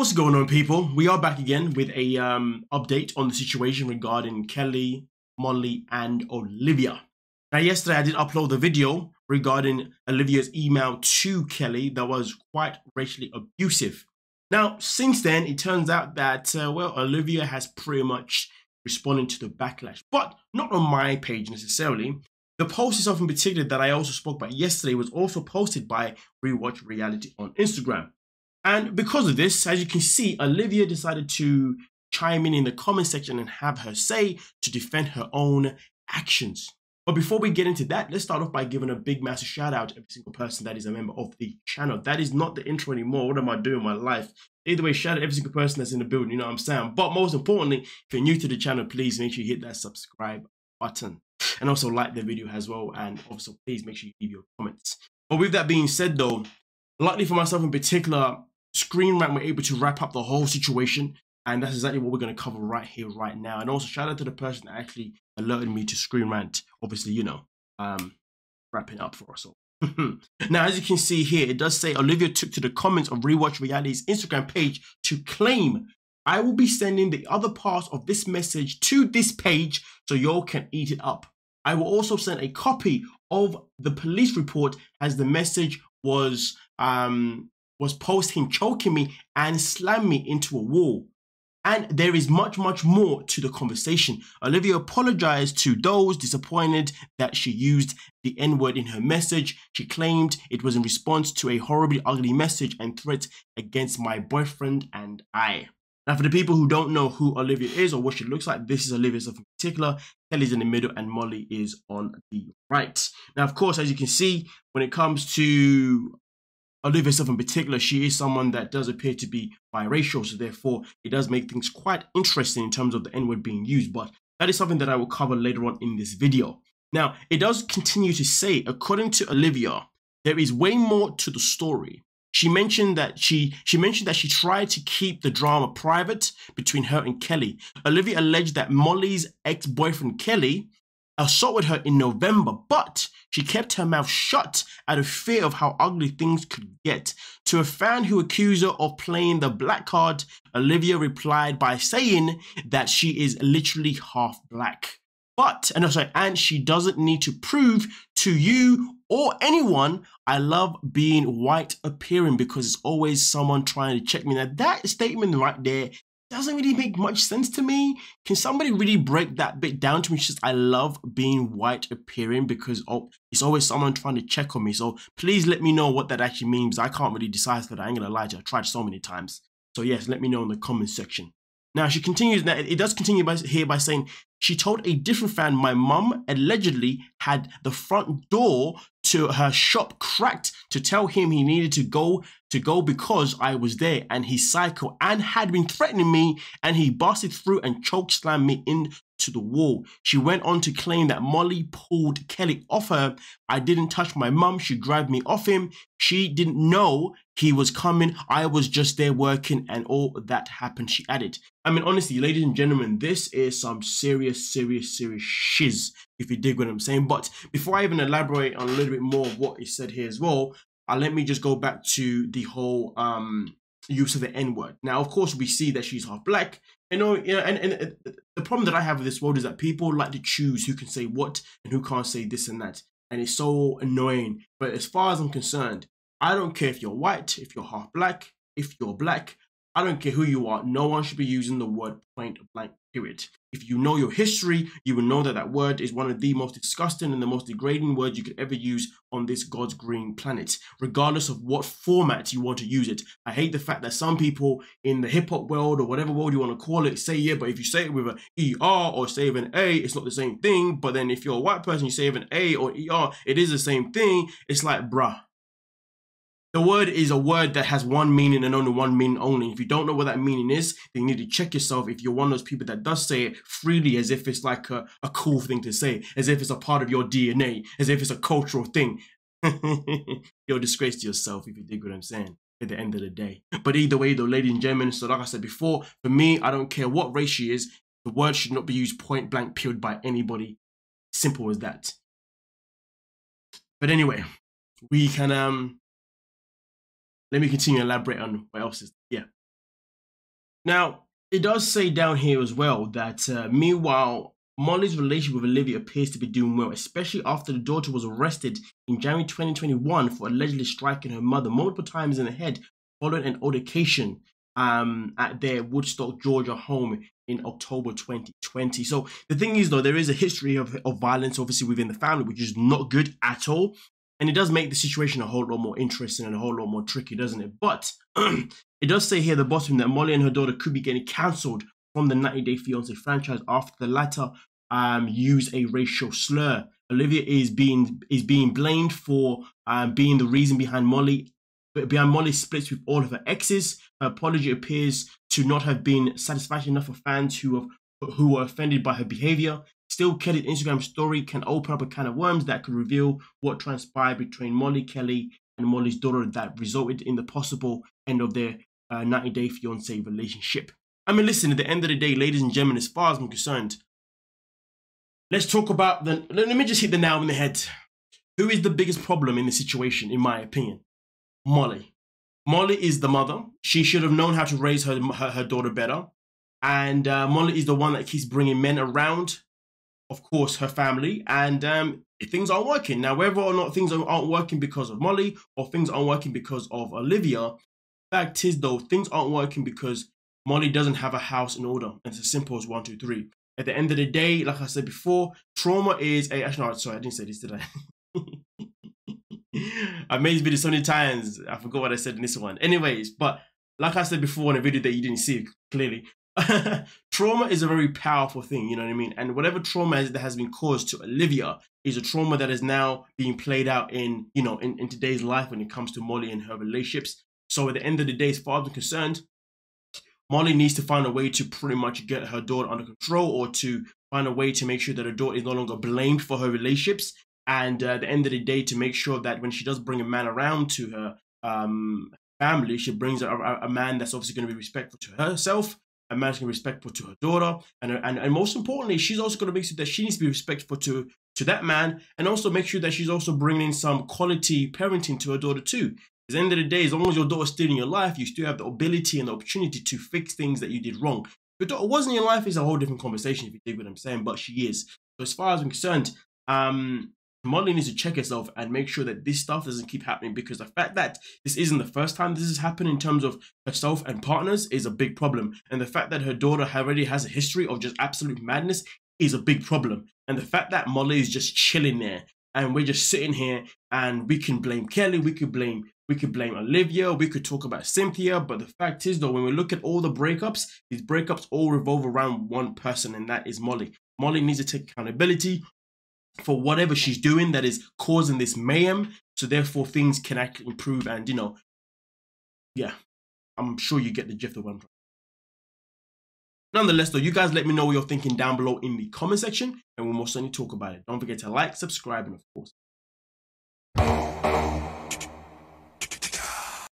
What's going on, people? We are back again with a update on the situation regarding Kelly, Molly, and Olivia. Now, yesterday I did upload the video regarding Olivia's email to Kelly that was quite racially abusive. Now, since then, it turns out that, well, Olivia has pretty much responded to the backlash, but not on my page necessarily. The post itself in particular that I also spoke about yesterday was also posted by Rewatch Reality on Instagram. And because of this, as you can see, Olivia decided to chime in the comment section and have her say to defend her own actions. But before we get into that, let's start off by giving a big massive shout out to every single person that is a member of the channel. That is not the intro anymore. What am I doing in my life? Either way, shout out every single person that's in the building, you know what I'm saying? But most importantly, if you're new to the channel, please make sure you hit that subscribe button. And also like the video as well. And also, please make sure you leave your comments. But with that being said though, luckily for myself in particular, Screen Rant were able to wrap up the whole situation, and that's exactly what we're going to cover right here, right now. And also shout out to the person that actually alerted me to Screen Rant, obviously, you know, wrapping up for us all. Now, as you can see here, it does say Olivia took to the comments of Rewatch Reality's Instagram page to claim, I will be sending the other parts of this message to this page so y'all can eat it up. I will also send a copy of the police report as the message was post him choking me and slam me into a wall. And there is much more to the conversation. Olivia apologized to those disappointed that she used the N-word in her message. She claimed it was in response to a horribly ugly message and threats against my boyfriend and I. Now, for the people who don't know who Olivia is or what she looks like, this is Olivia in particular. Kelly's in the middle and Molly is on the right. Now, of course, as you can see, when it comes to Olivia in particular, she is someone that does appear to be biracial, so therefore it does make things quite interesting in terms of the N-word being used, but that is something that I will cover later on in this video. Now, it does continue to say, according to Olivia, there is way more to the story. She mentioned that she tried to keep the drama private between her and Kelly. Olivia alleged that Molly's ex-boyfriend Kelly assaulted her in November, but she kept her mouth shut out of fear of how ugly things could get. To a fan who accused her of playing the black card, Olivia replied by saying that she is literally half black. And she doesn't need to prove to you or anyone I love being white appearing because it's always someone trying to check me. Now that statement right there doesn't really make much sense to me. Can somebody really break that bit down to me? It's just, I love being white appearing because it's always someone trying to check on me. So please let me know what that actually means. I can't really decide for that. I ain't gonna lie to you. I tried so many times. So yes, let me know in the comment section. Now she continues, it does continue by saying, she told a different fan my mum allegedly had the front door to her shop cracked to tell him he needed to go because I was there, and he's psycho and had been threatening me, and he busted through and choke slammed me into the wall. She went on to claim that Molly pulled Kelly off her. I didn't touch my mum, she grabbed me off him. She didn't know he was coming. I was just there working and all that happened, she added. I mean, honestly, ladies and gentlemen, this is some serious shiz, if you dig what I'm saying. But before I even elaborate on a little bit more of what is said here as well, let me just go back to the whole use of the N-word. Now, of course, we see that she's half black. And the problem that I have with this world is that people like to choose who can say what and who can't say this and that. And it's so annoying. But as far as I'm concerned, I don't care if you're white, if you're half black, if you're black. I don't care who you are. No one should be using the word point blank, period. If you know your history, you will know that that word is one of the most disgusting and the most degrading words you could ever use on this God's green planet, regardless of what format you want to use it. I hate the fact that some people in the hip-hop world or whatever world you want to call it say, yeah, but if you say it with an ER or say with an A, it's not the same thing. But then if you're a white person, you say with an A or ER, it is the same thing. It's like, bruh. The word is a word that has one meaning and only one meaning only. If you don't know what that meaning is, then you need to check yourself if you're one of those people that does say it freely as if it's like a cool thing to say, as if it's a part of your DNA, as if it's a cultural thing. You're a disgrace to yourself if you dig what I'm saying at the end of the day. But either way though, ladies and gentlemen, so like I said before, for me, I don't care what race she is, the word should not be used point blank period by anybody. Simple as that. But anyway, we can let me continue to elaborate on what else is. Yeah. Now, it does say down here as well that meanwhile, Molly's relationship with Olivia appears to be doing well, especially after the daughter was arrested in January 2021 for allegedly striking her mother multiple times in the head following an altercation at their Woodstock, Georgia home in October 2020. So the thing is, though, there is a history of violence, obviously, within the family, which is not good at all. And it does make the situation a whole lot more interesting and a whole lot more tricky, doesn't it? But it does say here at the bottom that Molly and her daughter could be getting cancelled from the 90 Day Fiance franchise after the latter used a racial slur. Olivia is being blamed for being the reason behind Molly's splits with all of her exes. Her apology appears to not have been satisfactory enough for fans who were offended by her behavior. Still, Kelly's Instagram story can open up a can of worms that could reveal what transpired between Molly, Kelly, and Molly's daughter that resulted in the possible end of their 90 Day Fiance relationship. I mean, listen, at the end of the day, ladies and gentlemen, as far as I'm concerned, let's talk about let me just hit the nail on the head. Who is the biggest problem in the situation, in my opinion? Molly. Molly is the mother. She should have known how to raise her daughter better. And Molly is the one that keeps bringing men around, of course, her family. And things aren't working. Now, whether or not things aren't working because of Molly or things aren't working because of Olivia, fact is, though, things aren't working because Molly doesn't have a house in order. It's as simple as 1, 2, 3. At the end of the day, like I said before, trauma is a... Actually, no, sorry, I didn't say this, did I? I've made this video so many times, I forgot what I said in this one. Anyways, but like I said before in a video that you didn't see clearly, trauma is a very powerful thing, you know what I mean? And whatever trauma that has been caused to Olivia is a trauma that is now being played out in, you know, in today's life when it comes to Molly and her relationships. So at the end of the day, as far as I'm concerned, Molly needs to find a way to pretty much get her daughter under control, or to find a way to make sure that her daughter is no longer blamed for her relationships. And at the end of the day, to make sure that when she does bring a man around to her family, she brings a man that's obviously going to be respectful to herself, a man that's going to be respectful to her daughter. And most importantly, she's also going to make sure that she needs to be respectful to that man, and also make sure that she's also bringing in some quality parenting to her daughter too. At the end of the day, as long as your daughter's still in your life, you still have the ability and the opportunity to fix things that you did wrong. If your daughter wasn't in your life, it's a whole different conversation, if you dig what I'm saying, but she is. So as far as I'm concerned, Molly needs to check herself and make sure that this stuff doesn't keep happening, because the fact that this isn't the first time this has happened in terms of herself and partners is a big problem. And the fact that her daughter already has a history of just absolute madness is a big problem. And the fact that Molly is just chilling there and we're just sitting here and we can blame Kelly, we could blame Olivia, we could talk about Cynthia, but the fact is, though, when we look at all the breakups, these breakups all revolve around one person, and that is Molly. Molly needs to take accountability for whatever she's doing that is causing this mayhem, so therefore things can actually improve. And, you know, yeah, I'm sure you get the gist of what I'm trying. Nonetheless, though, you guys let me know what you're thinking down below in the comment section, and we'll most certainly talk about it. Don't forget to like, subscribe, and of course...